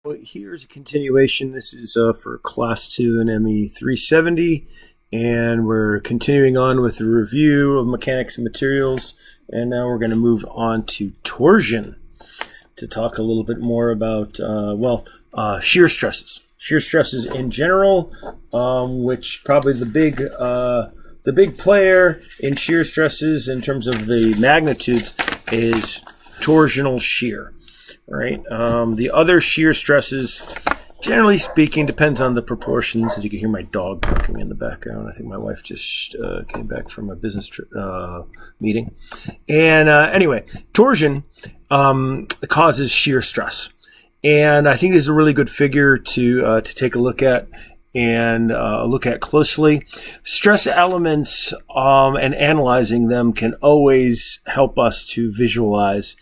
Well, here's a continuation. This is for Class 2 in ME370, and we're continuing on with the review of mechanics and materials, and now we're going to move on to torsion to talk a little bit more about, shear stresses. Shear stresses in general, which probably the big player in shear stresses in terms of the magnitudes is torsional shear. Right. The other shear stresses, generally speaking, depends on the proportions. As you can hear my dog barking in the background. I think my wife just came back from a business meeting. And anyway, torsion causes shear stress. And I think this is a really good figure to take a look at and look at closely. Stress elements and analyzing them can always help us to visualize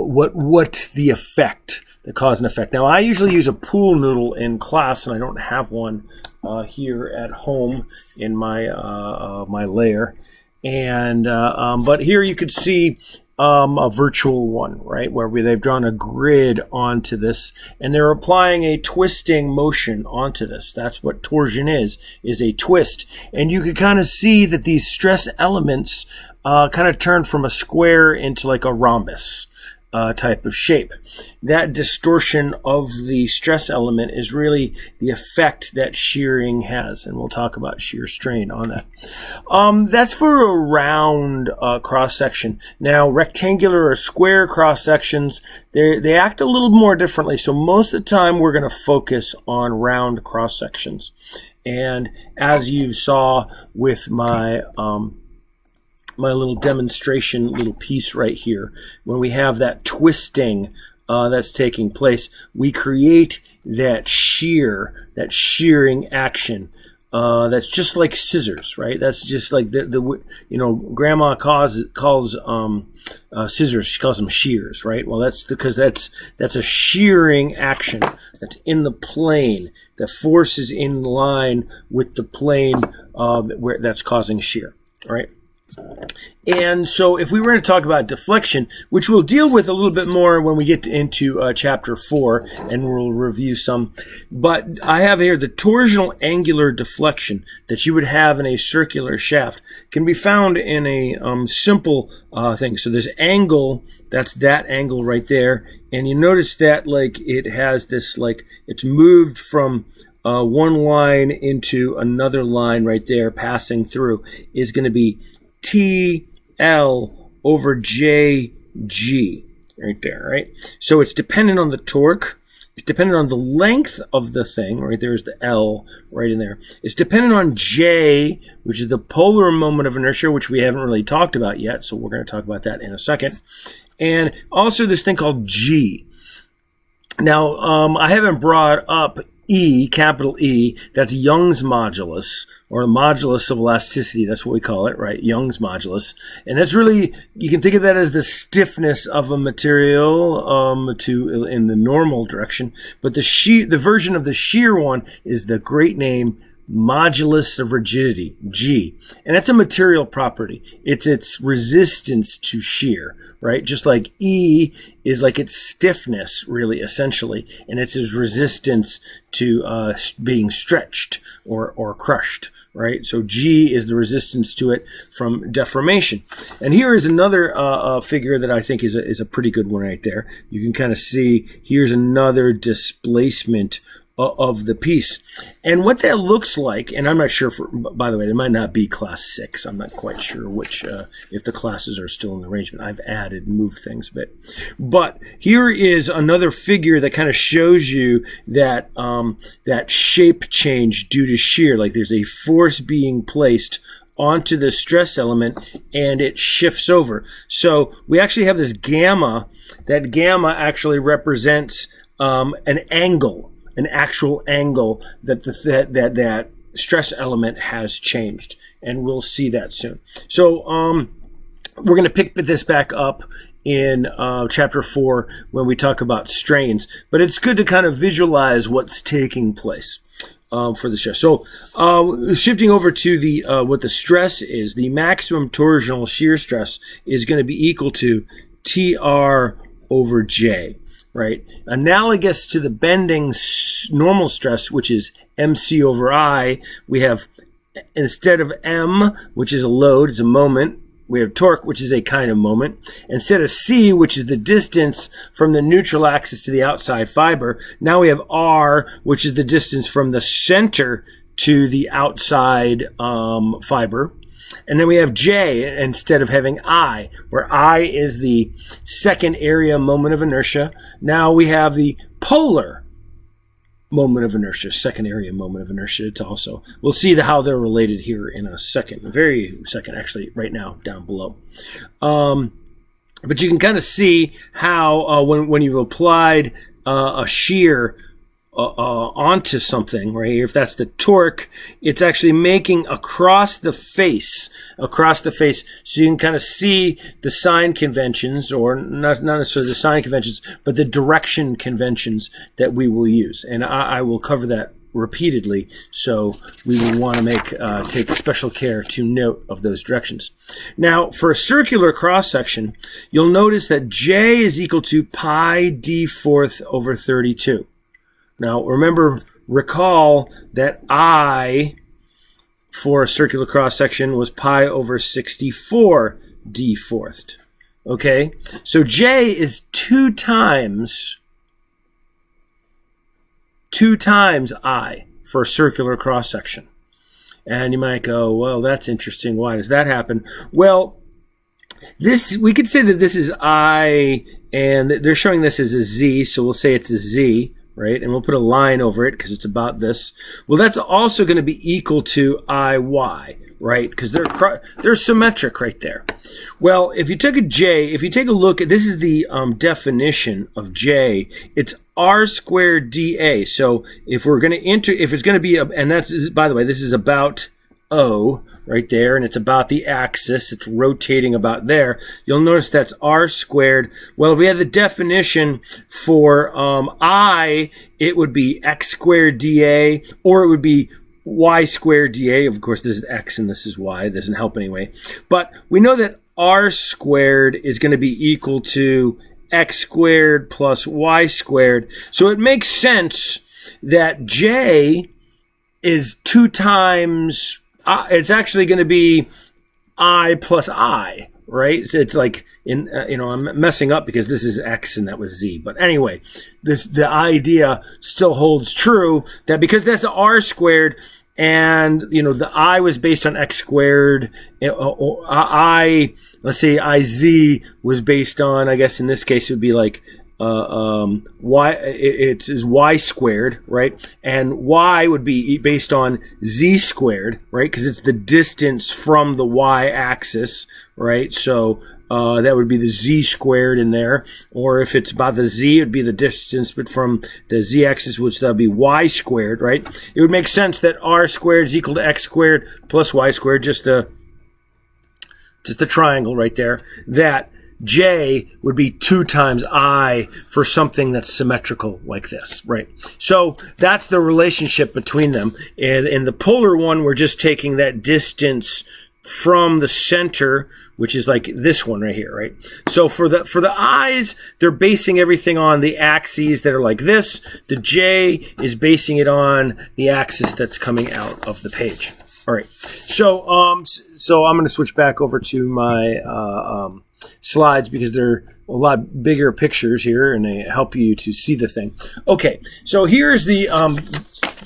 what's the effect, the cause and effect. Now, I usually use a pool noodle in class, and I don't have one here at home in my my lair. And but here you could see a virtual one, right, where they've drawn a grid onto this, and they're applying a twisting motion onto this. That's what torsion is a twist. And you can kind of see that these stress elements kind of turn from a square into like a rhombus type of shape. That distortion of the stress element is really the effect that shearing has, and we'll talk about shear strain on that. That's for a round cross section. Now, rectangular or square cross sections, they act a little more differently. So most of the time, we're going to focus on round cross sections. And as you saw with my my little demonstration little piece right here, when we have that twisting that's taking place, we create that shear, that shearing action. That's just like scissors, right? That's just like the Grandma calls scissors, she calls them shears, right? Well, that's because that's a shearing action that's in the plane. The force is in line with the plane where that's causing shear, right? And so if we were going to talk about deflection, which we'll deal with a little bit more when we get into Chapter 4, and we'll review some, but I have here the torsional angular deflection that you would have in a circular shaft can be found in a simple thing. So this angle, that's that angle right there, and you notice that like it has this, like it's moved from one line into another line right there, passing through, is going to be TL over JG right there, right? So it's dependent on the torque. It's dependent on the length of the thing, right? There's the L right in there. It's dependent on J, which is the polar moment of inertia, which we haven't really talked about yet. So we're going to talk about that in a second. And also this thing called G. Now, I haven't brought up E, capital E, that's Young's modulus, or the modulus of elasticity, that's what we call it, right? Young's modulus. And that's really, you can think of that as the stiffness of a material in the normal direction. But the version of the shear one is the great name Modulus of Rigidity, G. And that's a material property. It's its resistance to shear, right? Just like E is like its stiffness, really, essentially. And it's its resistance to being stretched or crushed, right? So G is the resistance to it from deformation. And here is another figure that I think is a pretty good one right there. You can kind of see, here's another displacement of the piece. And what that looks like, and I'm not sure, by the way, it might not be class 6. I'm not quite sure which, if the classes are still in the arrangement. I've added, moved things a bit. But here is another figure that kind of shows you that, that shape change due to shear. Like there's a force being placed onto the stress element and it shifts over. So we actually have this gamma. That gamma actually represents an angle. An actual angle that that stress element has changed, and we'll see that soon. So we're going to pick this back up in Chapter 4 when we talk about strains, but it's good to kind of visualize what's taking place for the stress. So shifting over to the what the stress is, the maximum torsional shear stress is going to be equal to TR over J. right? Analogous to the bending normal stress, which is MC over I, we have, instead of M, which is a load, it's a moment, we have torque, which is a kind of moment. Instead of C, which is the distance from the neutral axis to the outside fiber, now we have R, which is the distance from the center to the outside fiber. And then we have J instead of having I, where I is the second area moment of inertia. Now we have the polar moment of inertia, second area moment of inertia. It's also, we'll see how they're related here in a second, actually, right now, down below. But you can kind of see how when you've applied a shear onto something right here, if that's the torque, it's actually making across the face, so you can kind of see the sign conventions, or not necessarily the sign conventions, but the direction conventions that we will use. And I will cover that repeatedly, so we will want to take special care to note of those directions. Now, for a circular cross-section, you'll notice that J is equal to pi d4 over 32. Now, recall that I, for a circular cross-section, was pi over 64 d4. Okay? So J is 2 times I for a circular cross-section. And you might go, well, that's interesting. Why does that happen? Well, we could say that this is I, and they're showing this as a Z, so we'll say it's a Z. Right, and we'll put a line over it because it's about this. Well, that's also going to be equal to IY, right? Because they're symmetric right there. Well, if you take a look at, this is the definition of J. It's R squared dA. So if we're going to if it's going to be, and that's, by the way, this is about O right there, and it's about the axis. It's rotating about there. You'll notice that's R squared. Well, if we had the definition for I, it would be X squared dA, or it would be Y squared dA. Of course, this is X and this is Y. It doesn't help anyway. But we know that R squared is going to be equal to X squared plus Y squared. So it makes sense that J is 2 times, it's actually going to be I plus I, right? So it's like, I'm messing up because this is X and that was Z. But anyway, the idea still holds true, that because that's R squared, and the I was based on X squared, or let's say IZ was based on, I guess in this case it would be like Y, it is Y squared, right? And Y would be based on Z squared, right? Because it's the distance from the Y axis, right? So that would be the Z squared in there. Or if it's about the Z, it would be the distance but from the Z axis, which that would be Y squared, right? It would make sense that R squared is equal to X squared plus Y squared, just the triangle right there, that J would be 2 times I for something that's symmetrical like this, right? So that's the relationship between them. And in the polar one, we're just taking that distance from the center, which is like this one right here, right? So for the I's, they're basing everything on the axes that are like this. The J is basing it on the axis that's coming out of the page. All right. So I'm going to switch back over to my slides because they're a lot bigger pictures here and they help you to see the thing. Okay, so here's the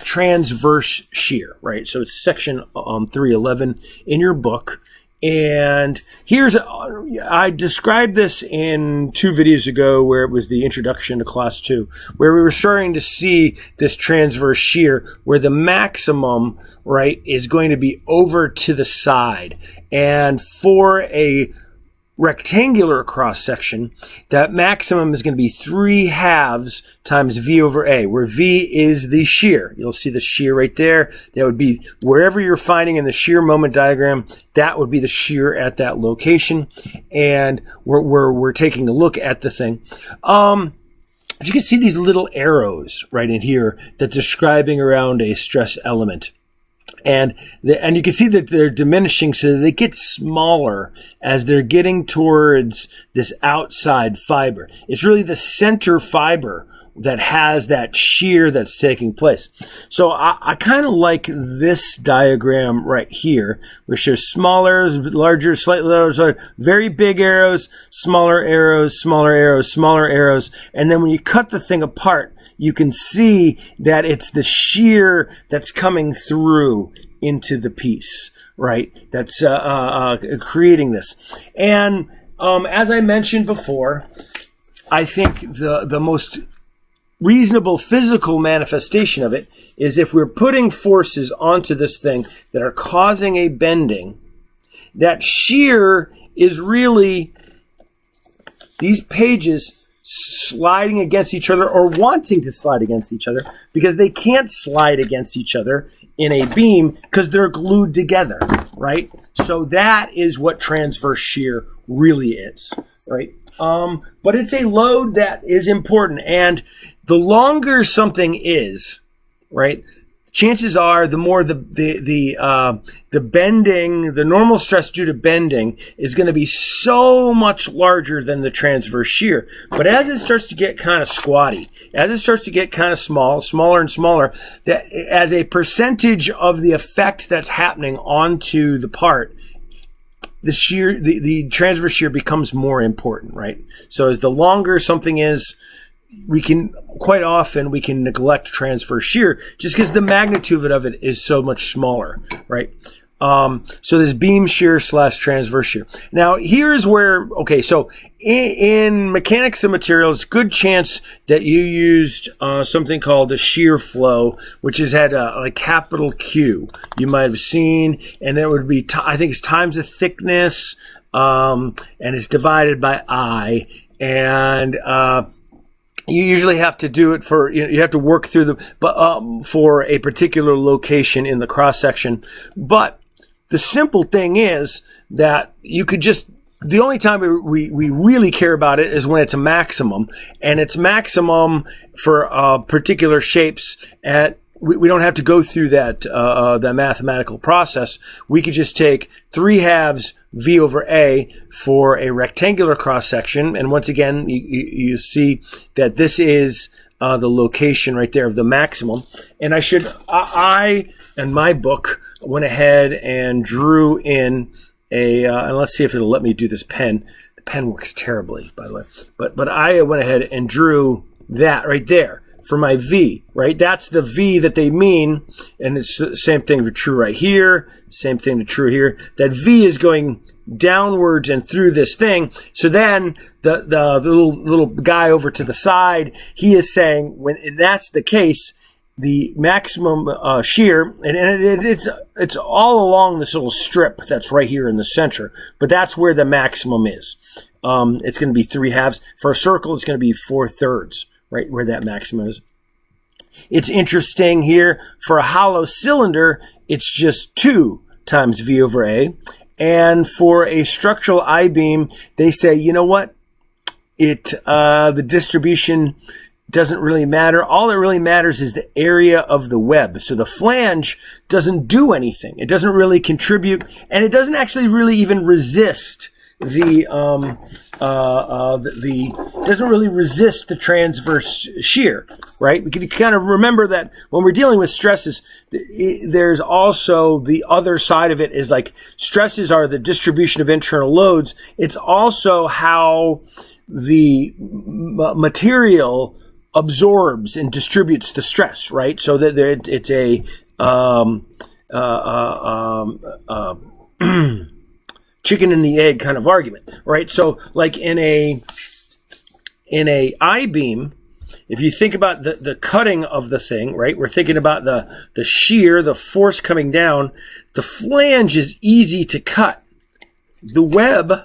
transverse shear, right? So it's section 311 in your book. And I described this in 2 videos ago where it was the introduction to class 2, where we were starting to see this transverse shear where the maximum, right, is going to be over to the side. And for a rectangular cross section, that maximum is going to be 3/2 times V over A, where V is the shear. You'll see the shear right there. That would be wherever you're finding in the shear moment diagram, that would be the shear at that location. And we're taking a look at the thing. You can see these little arrows right in here that describing around a stress element. And you can see that they're diminishing, so they get smaller as they're getting towards this outside fiber. It's really the center fiber that has that shear that's taking place. So I kind of like this diagram right here, which shows smaller, larger, slightly larger, very big arrows, smaller arrows, smaller arrows, smaller arrows. And then when you cut the thing apart, you can see that it's the shear that's coming through into the piece, right? That's creating this. And as I mentioned before, I think the most reasonable physical manifestation of it is if we're putting forces onto this thing that are causing a bending, that shear is really these pages sliding against each other or wanting to slide against each other, because they can't slide against each other in a beam because they're glued together, right? So that is what transverse shear really is, right? But it's a load that is important, and the longer something is, right, chances are the more the bending, the normal stress due to bending is going to be so much larger than the transverse shear. But as it starts to get kind of squatty, as it starts to get kind of smaller and smaller, that as a percentage of the effect that's happening onto the part, the shear, the transverse shear becomes more important, right? So as the longer something is, we can neglect transverse shear just because the magnitude of it is so much smaller, right? So this beam shear / transverse shear. Now here's where, okay, so in mechanics of materials, good chance that you used something called the shear flow, which has had a capital Q. You might have seen, and it would be, I think it's times the thickness, and it's divided by I, and you usually have to do it for, you have to work through for a particular location in the cross section. But the simple thing is that you could just, the only time we really care about it is when it's a maximum, and it's maximum for particular shapes at, we don't have to go through that mathematical process. We could just take 3/2 V over A for a rectangular cross section, and once again, you see that this is the location right there of the maximum. And I in my book went ahead and drew in and let's see if it'll let me do this pen. The pen works terribly, by the way, but I went ahead and drew that right there for my V, right? That's the V that they mean, and it's the same thing true right here, same thing true here. That V is going downwards and through this thing. So then the little guy over to the side, he is saying when that's the case, the maximum shear, and it's all along this little strip that's right here in the center, but that's where the maximum is. It's going to be 3/2. For a circle, it's going to be 4/3. Right where that maximum is. It's interesting here for a hollow cylinder, it's just 2 times V over A. And for a structural I-beam, they say, you know what? The distribution doesn't really matter. All that really matters is the area of the web. So the flange doesn't do anything. It doesn't really contribute, and it doesn't actually really even resist doesn't really resist the transverse shear, right? We can kind of remember that when we're dealing with stresses, there's also the other side of it is like stresses are the distribution of internal loads. It's also how the material absorbs and distributes the stress, right? So that it's a chicken and the egg kind of argument, right? So like in a I-beam, if you think about the cutting of the thing, right? We're thinking about the shear, the force coming down. The flange is easy to cut. The web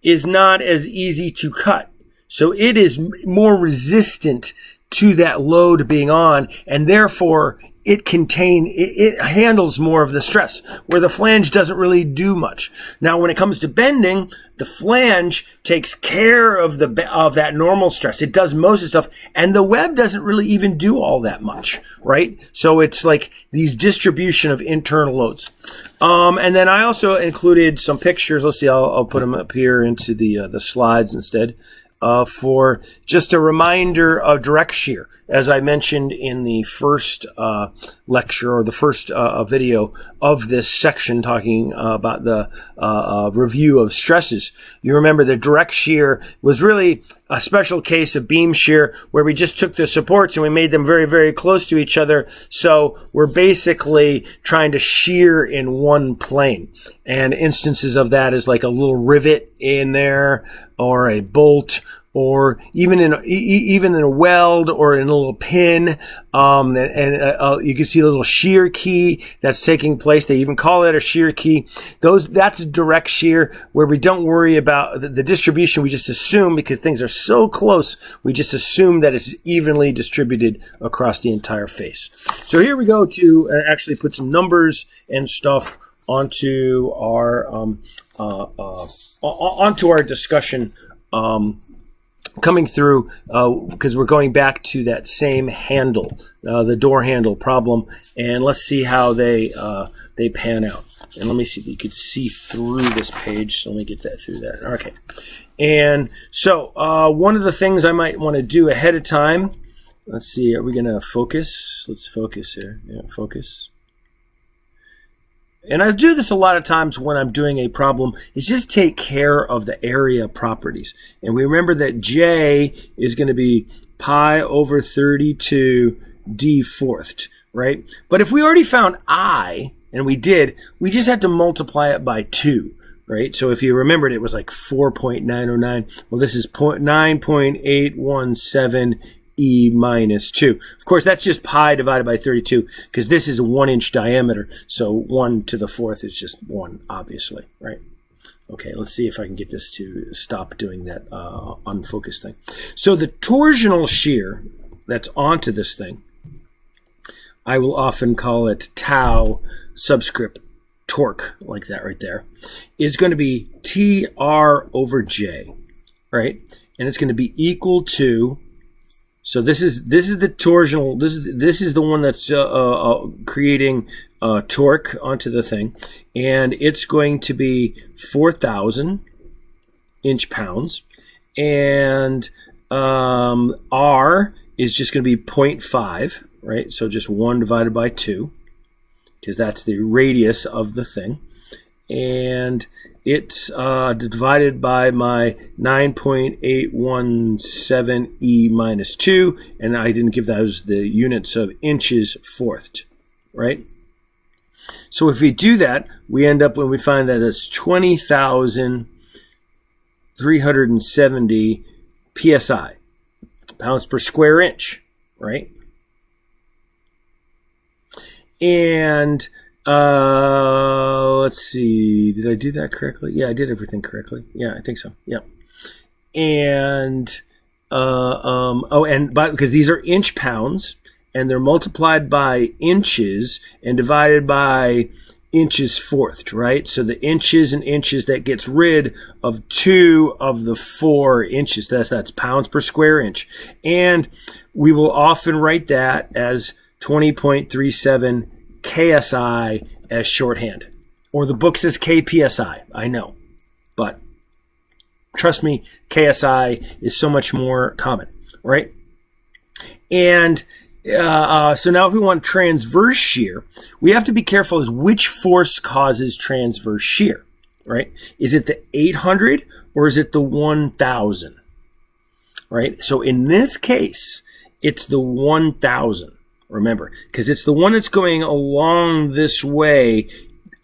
is not as easy to cut. So it is more resistant to that load being on, and therefore it handles more of the stress, where the flange doesn't really do much. Now, when it comes to bending, the flange takes care of that normal stress. It does most of the stuff, and the web doesn't really even do all that much, right? So it's like these distribution of internal loads. And then I also included some pictures. Let's see, I'll put them up here into the slides instead, for just a reminder of direct shear. As I mentioned in the first lecture, or the first video of this section talking about the review of stresses, you remember that direct shear was really a special case of beam shear, where we just took the supports and we made them very, very close to each other. So we're basically trying to shear in one plane. And instances of that is like a little rivet in there, or a bolt, or even in a weld, or in a little pin, and you can see a little shear key that's taking place. They even call it a shear key. That's a direct shear, where we don't worry about the distribution. We just assume, because things are so close, we just assume that it's evenly distributed across the entire face. So here we go to actually put some numbers and stuff onto our discussion. Coming through, because we're going back to that same handle, the door handle problem, and let's see how they pan out. And let me see if you could see through this page. So let me get that through there. Okay. And so one of the things I might want to do ahead of time, let's see, are we going to focus? Let's focus here. Yeah, focus. And I do this a lot of times when I'm doing a problem, is just take care of the area properties. And we remember that J is going to be pi over 32 d fourthed, right? But if we already found I, and we did, we just had to multiply it by 2, right? So if you remembered, it was like 4.909. Well, this is 9.817 E minus 2. Of course, that's just pi divided by 32, because this is a 1-inch diameter. So 1 to the 4th is just 1, obviously, right? Okay, let's see if I can get this to stop doing that unfocused thing. So the torsional shear that's onto this thing, I will often call it tau subscript torque, like that right there, is going to be TR over J, right? And it's going to be equal to, so this is the torsional. This is the one that's creating torque onto the thing, and it's going to be 4,000 inch-pounds, and R is just going to be 0.5, right? So just 1 divided by 2, because that's the radius of the thing, and it's divided by my 9.817 E minus 2, and I didn't give those the units of inches fourthed, right? So if we do that, we end up, when we find that it's 20,370 PSI, pounds per square inch, right? And let's see, did I do that correctly? Yeah, I did everything correctly. Yeah, I think so. Yeah. And because these are inch pounds, and they're multiplied by inches and divided by inches fourthed, right? So the inches and inches, that gets rid of 2 of the 4 inches. That's pounds per square inch. And we will often write that as 20.37 KSI as shorthand. Or the book says KPSI, I know. But trust me, KSI is so much more common, right? And so now if we want transverse shear, we have to be careful as which force causes transverse shear, right? Is it the 800 or is it the 1000, right? So in this case, it's the 1000. Remember, because it's the one that's going along this way.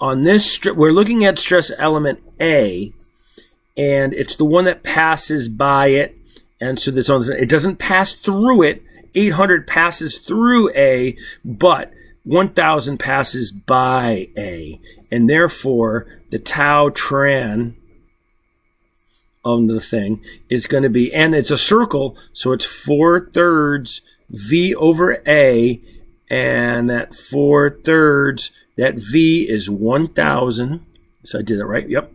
On this, we're looking at stress element A, and it's the one that passes by it, and so that's on. It doesn't pass through it. 800 passes through A, but 1000 passes by A, and therefore the tau tran on the thing is going to be, and it's a circle, so it's 4/3 V over A and that 4/3, that V is 1,000. So I did it right. Yep.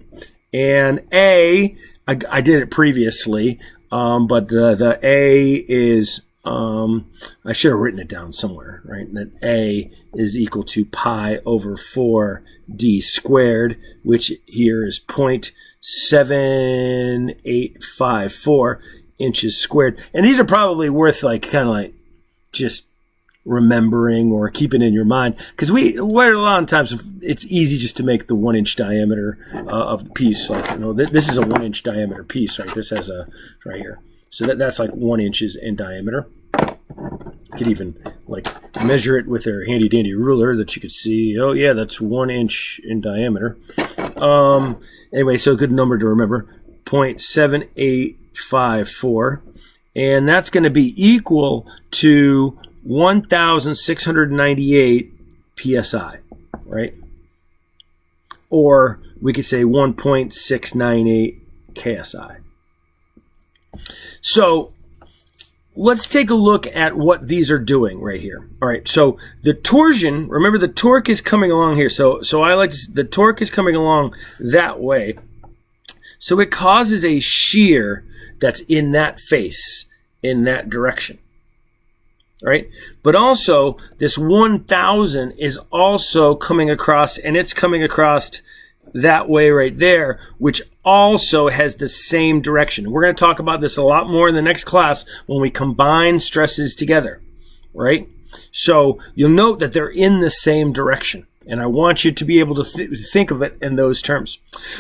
And A, I did it previously, but the A is, I should have written it down somewhere, right? And that A is equal to pi over 4d squared, which here is 0.7854 inches squared. And these are probably worth like kind of like just remembering or keeping in your mind, because a lot of times it's easy just to make the 1 inch diameter of the piece. Like, you know, this is a 1 inch diameter piece, right? This has a right here, so that's like 1 inches in diameter. You could even like measure it with their handy dandy ruler that you could see. Oh yeah, that's 1 inch in diameter. Anyway, so a good number to remember, 0.7854, and that's going to be equal to 1,698 psi, right? Or we could say 1.698 ksi. So let's take a look at what these are doing right here. All right, so the torsion, remember the torque is coming along here. So I like to, the torque is coming along that way. So it causes a shear that's in that face, in that direction. Right? But also this 1,000 is also coming across, and it's coming across that way right there, which also has the same direction. We're going to talk about this a lot more in the next class when we combine stresses together, right? So you'll note that they're in the same direction, and I want you to be able to think of it in those terms.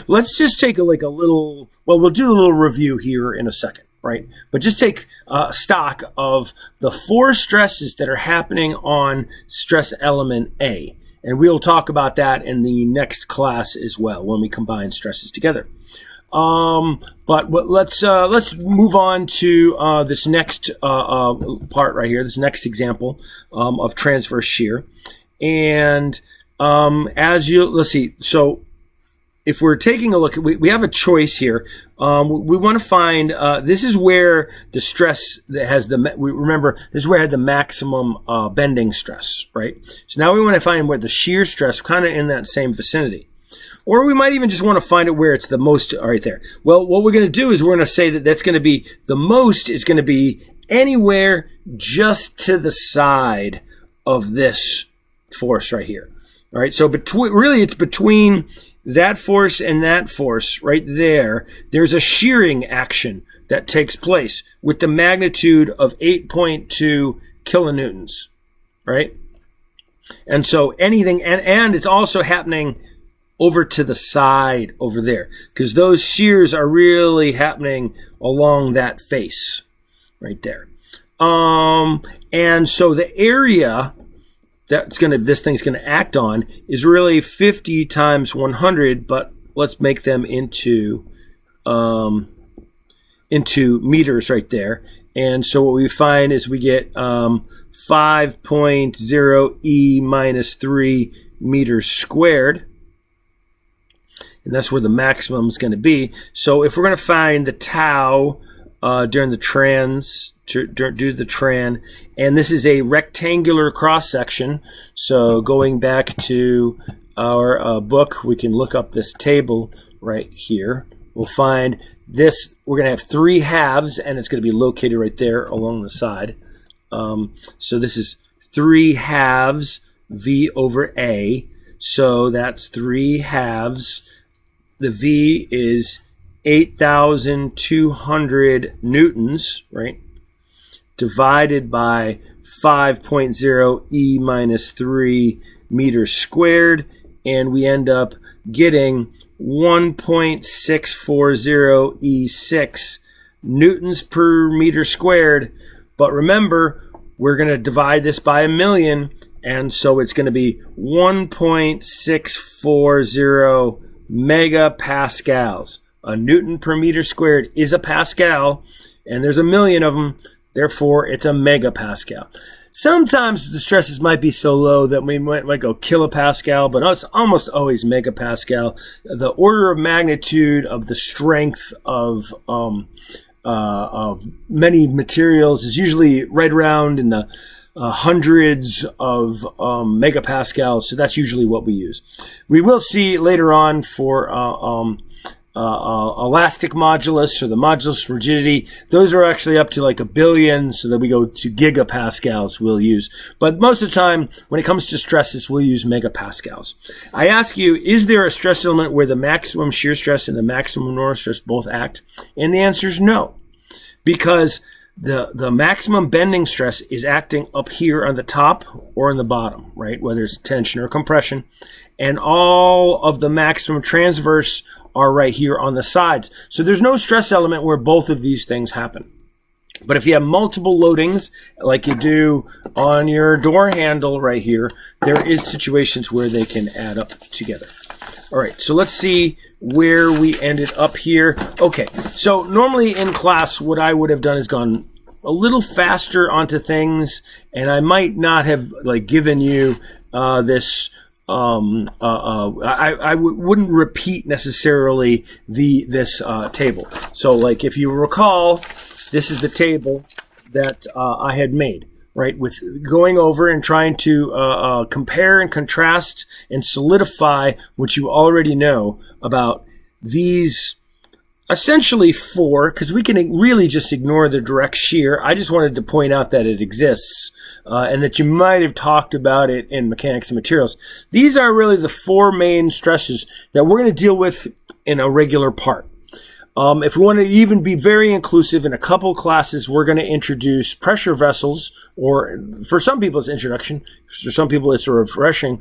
Let's just take a little, well, we'll do a little review here in a second. Right, but just take stock of the 4 stresses that are happening on stress element A, and we'll talk about that in the next class as well when we combine stresses together. But let's move on to this next part right here, this next example of transverse shear, and let's see. So if we're taking a look, we have a choice here. We want to find, this is where the stress that has remember, this is where it had the maximum bending stress, right? So now we want to find where the shear stress, kind of in that same vicinity. Or we might even just want to find it where it's the most, right there. Well, what we're going to do is we're going to say that that's going to be, the most is going to be anywhere just to the side of this force right here. All right, so really it's between that force and that force right there. There's a shearing action that takes place with the magnitude of 8.2 kilonewtons, right? And so anything, and it's also happening over to the side over there, because those shears are really happening along that face right there. And so the area this thing's gonna act on is really 50 times 100, but let's make them into meters right there. And so what we find is we get 5.0 E minus 3 meters squared, and that's where the maximum is going to be. So if we're going to find the tau during the due to the tran, and this is a rectangular cross section. So going back to our book, we can look up this table right here. We'll find this. We're going to have 3 halves, and it's going to be located right there along the side. So this is 3 halves V over A. So that's 3 halves. The V is 8,200 newtons, right? Divided by 5.0 E minus 3 meters squared, and we end up getting 1.640 E6 newtons per meter squared. But remember, we're going to divide this by 1,000,000, and so it's going to be 1.640 megapascals. A newton per meter squared is a pascal, and there's 1,000,000 of them. Therefore, it's a megapascal. Sometimes the stresses might be so low that we might go kilopascal, but it's almost always megapascal. The order of magnitude of the strength of many materials is usually right around in the hundreds of megapascals. So that's usually what we use. We will see later on for elastic modulus or the modulus of rigidity. Those are actually up to like 1 billion, so that we go to gigapascals we'll use. But most of the time, when it comes to stresses, we'll use megapascals. I ask you, is there a stress element where the maximum shear stress and the maximum normal stress both act? And the answer is no, because the maximum bending stress is acting up here on the top or on the bottom, right? Whether it's tension or compression. And all of the maximum transverse are right here on the sides. So there's no stress element where both of these things happen. But if you have multiple loadings, like you do on your door handle right here, there is situations where they can add up together. All right, so let's see where we ended up here. Okay, so normally in class, what I would have done is gone a little faster onto things, and I might not have like given you this. I wouldn't repeat necessarily this table. So, like if you recall, this is the table that I had made, right? With going over and trying to compare and contrast and solidify what you already know about these. Essentially 4, because we can really just ignore the direct shear. I just wanted to point out that it exists and that you might have talked about it in mechanics and materials. These are really the 4 main stresses that we're going to deal with in a regular part. If we want to even be very inclusive, in a couple classes, we're going to introduce pressure vessels, or for some people it's introduction, for some people it's a refresher,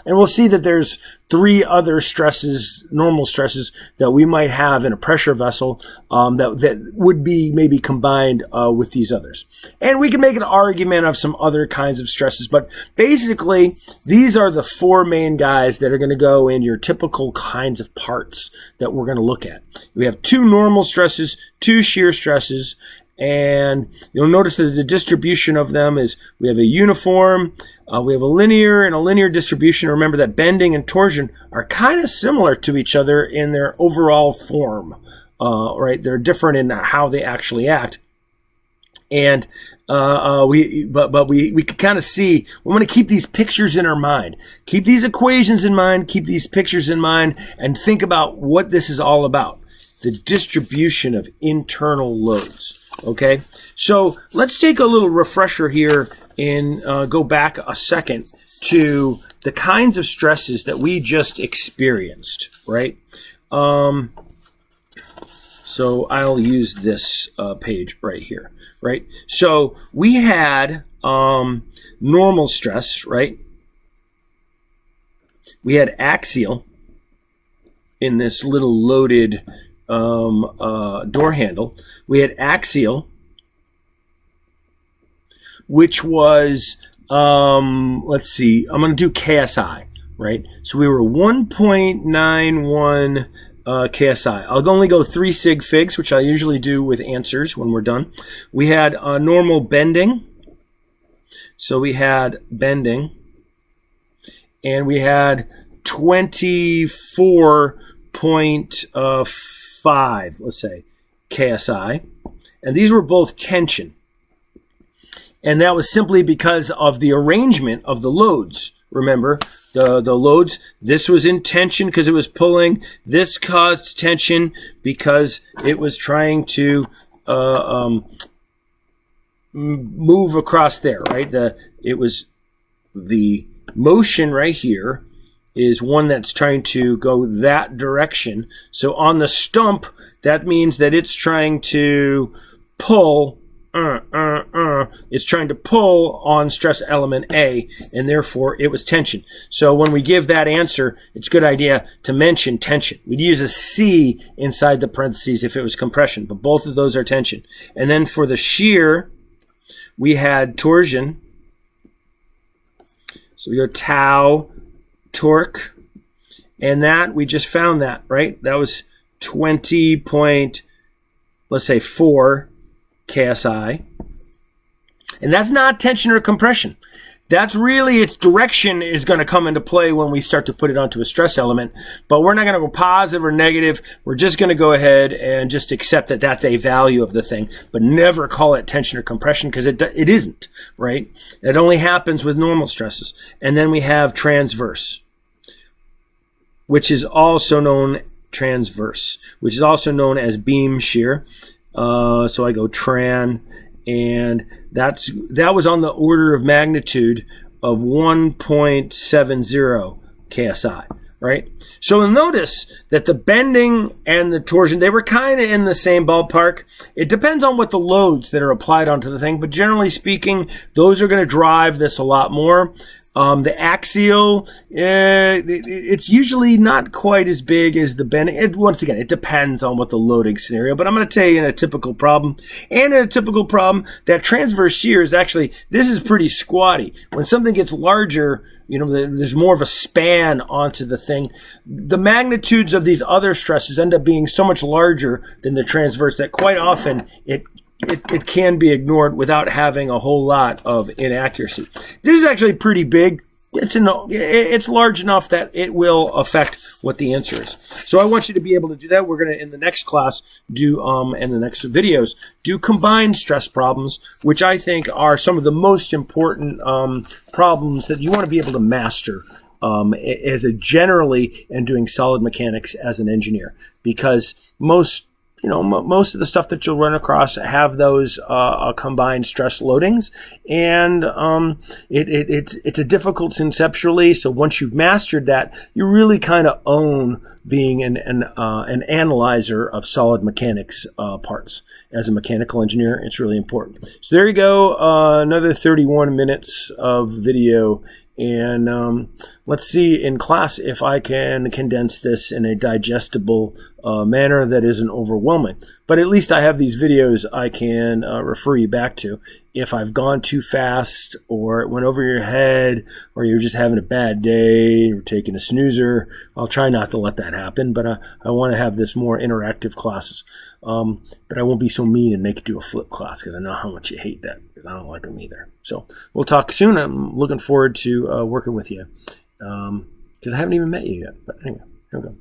and we'll see that there's 3 other stresses, normal stresses, that we might have in a pressure vessel that would be maybe combined with these others. And we can make an argument of some other kinds of stresses, but basically these are the 4 main guys that are going to go in your typical kinds of parts that we're going to look at. We have 2 normal stresses, 2 shear stresses, and you'll notice that the distribution of them is we have a uniform, we have a linear distribution. Remember that bending and torsion are kind of similar to each other in their overall form, right? They're different in how they actually act. And we can kind of see, we want to keep these pictures in our mind, keep these equations in mind, keep these pictures in mind, and think about what this is all about, the distribution of internal loads. Okay, so let's take a little refresher here and go back a second to the kinds of stresses that we just experienced, right? So I'll use this page right here, right? So we had normal stress, right? We had axial in this little loaded door handle. We had axial, which was, let's see, I'm going to do KSI, right? So we were 1.91 KSI. I'll only go 3 sig figs, which I usually do with answers when we're done. We had normal bending. So we had bending, and we had 24.5, let's say, KSI. And these were both tension. And that was simply because of the arrangement of the loads. Remember, the loads, this was in tension because it was pulling. This caused tension because it was trying to move across there, right? It was the motion right here is one that's trying to go that direction. So on the stump, that means that it's trying to pull, it's trying to pull on stress element A, and therefore it was tension. So when we give that answer, it's a good idea to mention tension. We'd use a C inside the parentheses if it was compression, but both of those are tension. And then for the shear, we had torsion. So we go tau, torque, and that, we just found that, right? That was 20.4 KSI. And that's not tension or compression. That's really, its direction is going to come into play when we start to put it onto a stress element. But we're not going to go positive or negative. We're just going to go ahead and just accept that that's a value of the thing, but never call it tension or compression, because it isn't, right? It only happens with normal stresses. And then we have transverse, which is also known which is also known as beam shear. So I go tran, and that was on the order of magnitude of 1.70 KSI, right? So you'll notice that the bending and the torsion, they were kind of in the same ballpark. It depends on what the loads that are applied onto the thing, but generally speaking, those are going to drive this a lot more. The axial, it's usually not quite as big as the bending. Once again, it depends on what the loading scenario, but I'm going to tell you in a typical problem, that transverse shear is actually, this is pretty squatty. When something gets larger, there's more of a span onto the thing. The magnitudes of these other stresses end up being so much larger than the transverse that quite often it can be without having a whole lot of inaccuracy. This is actually pretty big. It's large enough that it will affect what the answer is. So I want you to be able to do that. We're going to, in the next class, in the next videos, do combined stress problems, which I think are some of the most important problems that you want to be able to master as a generally and doing solid mechanics as an engineer, because most of the stuff that you'll run across have those combined stress loadings, and it's a difficult conceptually. So once you've mastered that, you really kind of own being an analyzer of solid mechanics parts. As a mechanical engineer, it's really important. So there you go, another 31 minutes of video. And let's see in class if I can condense this in a digestible manner that isn't overwhelming. But at least I have these videos I can refer you back to. If I've gone too fast, or it went over your head, or you're just having a bad day, or taking a snoozer, I'll try not to let that happen. But I want to have this more interactive classes. But I won't be so mean and make you do a flip class, because I know how much you hate that, because I don't like them either. So we'll talk soon. I'm looking forward to working with you, because I haven't even met you yet. But anyway, here we go.